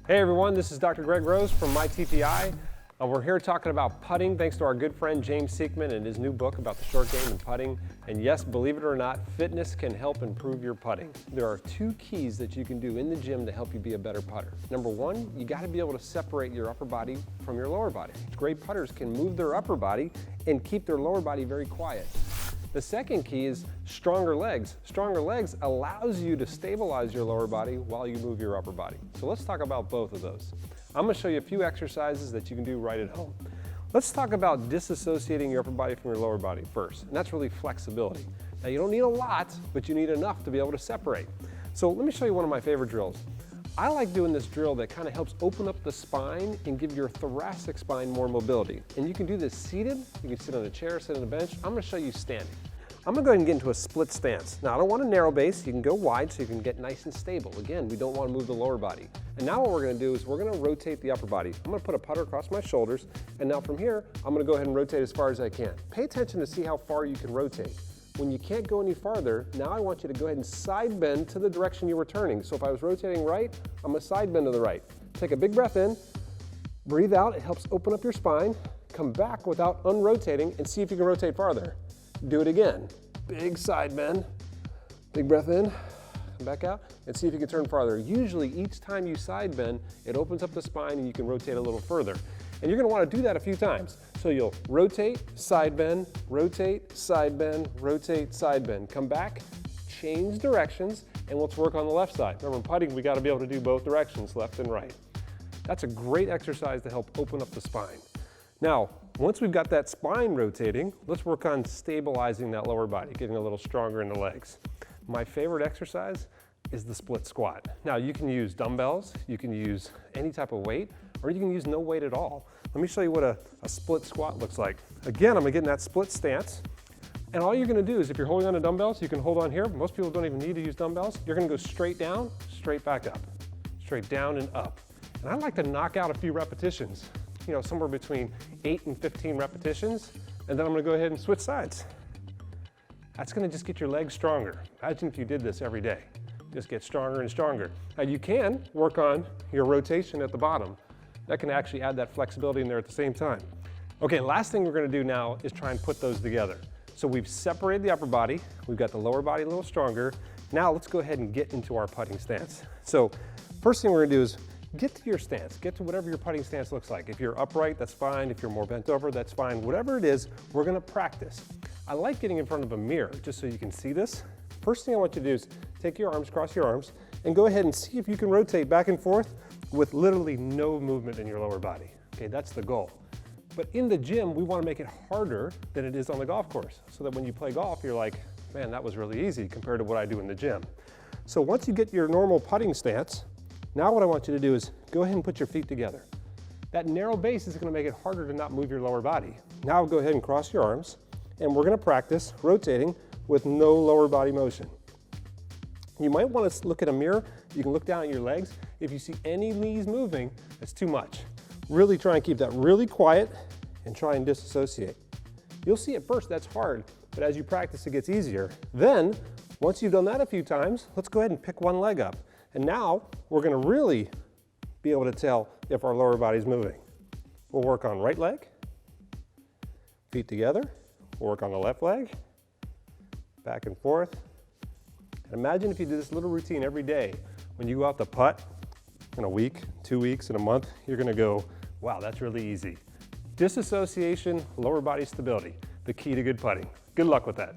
Hey everyone, this is Dr. Greg Rose from v2yt. We're here talking about putting thanks to our good friend James Siekman and his new book about the short game and putting. And yes, believe it or not, fitness can help improve your putting. There are two keys that you can do in the gym to help you be a better putter. Number one, you got to be able to separate your upper body from your lower body. Great putters can move their upper body and keep their lower body very quiet. The second key is stronger legs. Stronger legs allows you to stabilize your lower body while you move your upper body. So let's talk about both of those. I'm going to show you a few exercises that you can do right at home. Let's talk about disassociating your upper body from your lower body first, and that's really flexibility. Now you don't need a lot, but you need enough to be able to separate. So let me show you one of my favorite drills. I like doing this drill that kind of helps open up the spine and give your thoracic spine more mobility. And you can do this seated, you can sit on a chair, sit on a bench. I'm going to show you standing. I'm going to go ahead and get into a split stance. Now I don't want a narrow base, you can go wide so you can get nice and stable. Again, we don't want to move the lower body. And now what we're going to do is we're going to rotate the upper body. I'm going to put a putter across my shoulders, and now from here, I'm going to go ahead and rotate as far as I can. Pay attention to see how far you can rotate. When you can't go any farther, now I want you to go ahead and side bend to the direction you were turning. So if I was rotating right, I'm going to side bend to the right. Take a big breath in, breathe out, it helps open up your spine, come back without unrotating and see if you can rotate farther. Do it again. Big side bend, big breath in, come back out, and see if you can turn farther. Usually each time you side bend, it opens up the spine and you can rotate a little further. And you're going to want to do that a few times. So you'll rotate, side bend, rotate, side bend, rotate, side bend. Come back, change directions, and let's work on the left side. Remember, in putting, we got to be able to do both directions, left and right. That's a great exercise to help open up the spine. Now, once we've got that spine rotating, let's work on stabilizing that lower body, getting a little stronger in the legs. My favorite exercise is the split squat. Now, you can use dumbbells, you can use any type of weight, or you can use no weight at all. Let me show you what a split squat looks like. Again, I'm gonna get in that split stance, and all you're gonna do is if you're holding on to dumbbells, you can hold on here. Most people don't even need to use dumbbells. You're gonna go straight down, straight back up, straight down and up. And I like to knock out a few repetitions, you know, somewhere between 8 and 15 repetitions, and then I'm gonna go ahead and switch sides. That's gonna just get your legs stronger. Imagine if you did this every day. Just get stronger and stronger. Now you can work on your rotation at the bottom. That can actually add that flexibility in there at the same time. Okay, last thing we're gonna do now is try and put those together. So we've separated the upper body, we've got the lower body a little stronger. Now let's go ahead and get into our putting stance. So first thing we're gonna do is get to your stance, get to whatever your putting stance looks like. If you're upright, that's fine. If you're more bent over, that's fine. Whatever it is, we're gonna practice. I like getting in front of a mirror just so you can see this. First thing I want you to do is take your arms, cross your arms, and go ahead and see if you can rotate back and forth with literally no movement in your lower body. Okay, that's the goal. But in the gym, we want to make it harder than it is on the golf course, so that when you play golf, you're like, man, that was really easy compared to what I do in the gym. So once you get your normal putting stance, now what I want you to do is go ahead and put your feet together. That narrow base is going to make it harder to not move your lower body. Now go ahead and cross your arms, and we're going to practice rotating with no lower body motion. You might want to look at a mirror. You can look down at your legs. If you see any knees moving, it's too much. Really try and keep that really quiet and try and disassociate. You'll see at first that's hard, but as you practice, it gets easier. Then, once you've done that a few times, let's go ahead and pick one leg up. And now we're going to really be able to tell if our lower body's moving. We'll work on right leg, feet together. We'll work on the left leg, back and forth. And imagine if you did this little routine every day. When you go out to putt in a week, 2 weeks, in a month, you're gonna go, wow, that's really easy. Disassociation, lower body stability, the key to good putting. Good luck with that.